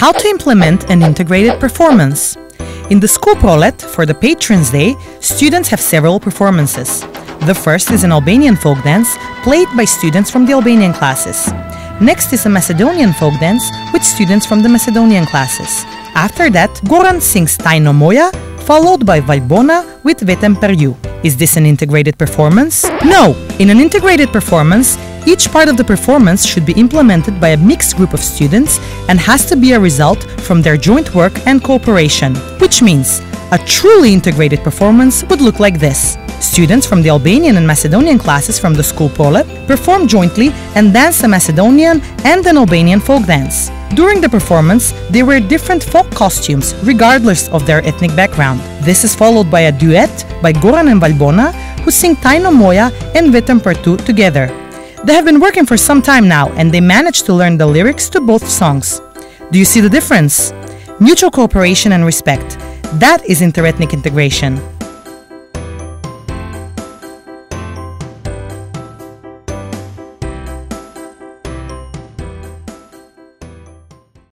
How to implement an integrated performance. In the school prolet, for the Patrons Day, students have several performances. The first is an Albanian folk dance played by students from the Albanian classes. Next is a Macedonian folk dance with students from the Macedonian classes. After that, Goran sings Tajno Moja, followed by Valbona with Vetem per ju. Is this an integrated performance? No! In an integrated performance, each part of the performance should be implemented by a mixed group of students and has to be a result from their joint work and cooperation. Which means, a truly integrated performance would look like this. Students from the Albanian and Macedonian classes from the school prolet perform jointly and dance a Macedonian and an Albanian folk dance. During the performance, they wear different folk costumes regardless of their ethnic background. This is followed by a duet by Goran and Valbona, who sing Tajno Moja and Vetem per ju together. They have been working for some time now and they managed to learn the lyrics to both songs. Do you see the difference? Mutual cooperation and respect. That is interethnic integration.